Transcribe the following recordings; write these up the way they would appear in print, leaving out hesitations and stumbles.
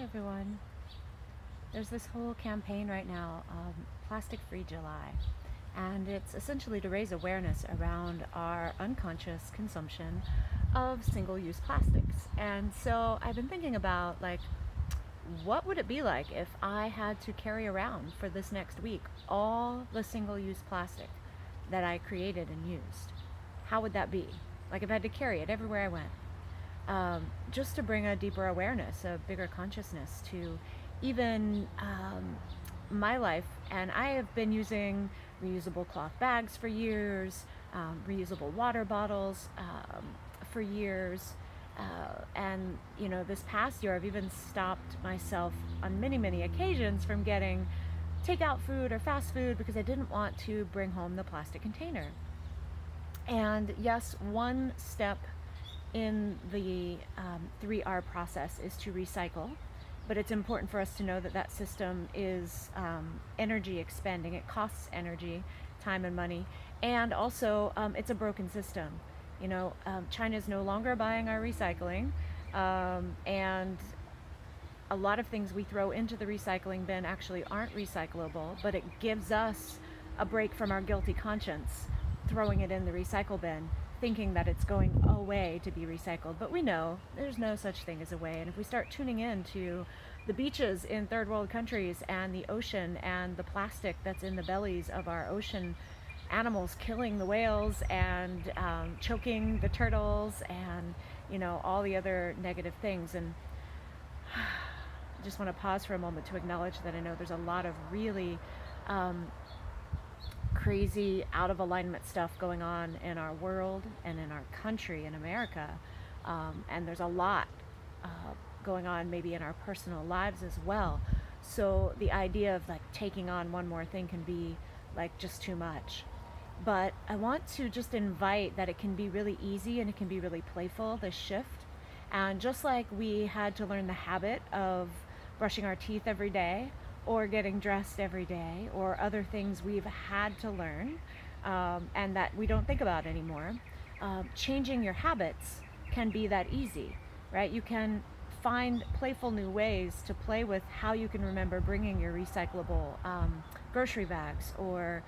Hi everyone. There's this whole campaign right now, Plastic-Free July, and it's essentially to raise awareness around our unconscious consumption of single-use plastics. And so I've been thinking about, like, what would it be like if I had to carry around for this next week all the single-use plastic that I created and used? How would that be? Like, if I had to carry it everywhere I went, just to bring a deeper awareness, a bigger consciousness to even my life. And I have been using reusable cloth bags for years, reusable water bottles for years. And, you know, this past year, I've even stopped myself on many, many occasions from getting takeout food or fast food because I didn't want to bring home the plastic container. And yes, one step in the 3R process is to recycle, but it's important for us to know that that system is energy expending. It costs energy, time and money, and also it's a broken system. You know, China is no longer buying our recycling, and a lot of things we throw into the recycling bin actually aren't recyclable, but it gives us a break from our guilty conscience throwing it in the recycle bin, thinking that it's going away to be recycled. But we know there's no such thing as away. And if we start tuning in to the beaches in third world countries and the ocean and the plastic that's in the bellies of our ocean animals, killing the whales and choking the turtles and, you know, all the other negative things. And I just want to pause for a moment to acknowledge that I know there's a lot of really crazy, out of alignment stuff going on in our world and in our country, in America. And there's a lot going on maybe in our personal lives as well. So the idea of like taking on one more thing can be like just too much. But I want to just invite that it can be really easy and it can be really playful, this shift. And just like we had to learn the habit of brushing our teeth every day, or getting dressed every day, or other things we've had to learn and that we don't think about anymore, changing your habits can be that easy, right? You can find playful new ways to play with how you can remember bringing your recyclable grocery bags, or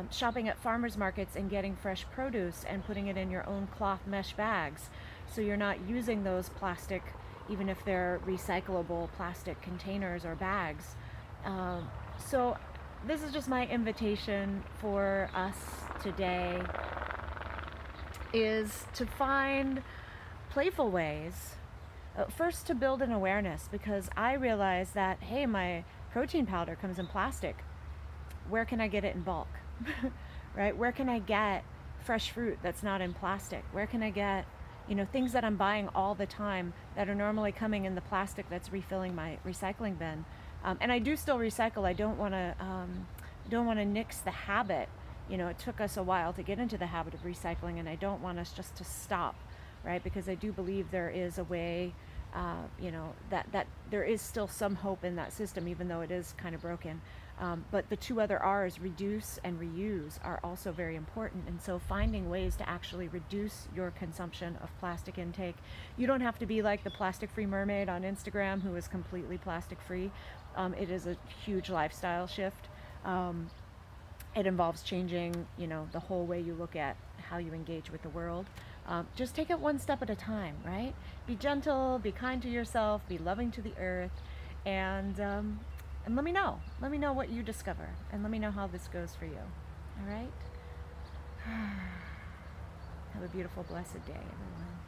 shopping at farmers markets and getting fresh produce and putting it in your own cloth mesh bags, so you're not using those plastic, even if they're recyclable plastic containers or bags. So this is just my invitation for us today, is to find playful ways, first to build an awareness, because I realize that, hey, my protein powder comes in plastic. Where can I get it in bulk? Right? Where can I get fresh fruit that's not in plastic? Where can I get, you know, things that I'm buying all the time that are normally coming in the plastic that's refilling my recycling bin? And I do still recycle. I don't want to nix the habit. You know, it took us a while to get into the habit of recycling, and I don't want us just to stop, right? Because I do believe there is a way, you know, that there is still some hope in that system, even though it is kind of broken. But the two other R's, reduce and reuse, are also very important. And so finding ways to actually reduce your consumption of plastic intake. You don't have to be like the plastic-free mermaid on Instagram who is completely plastic-free. It is a huge lifestyle shift. It involves changing, you know, the whole way you look at how you engage with the world. Just take it one step at a time, right? Be gentle, be kind to yourself, be loving to the earth, and let me know. Let me know what you discover, and let me know how this goes for you. All right? Have a beautiful, blessed day, everyone.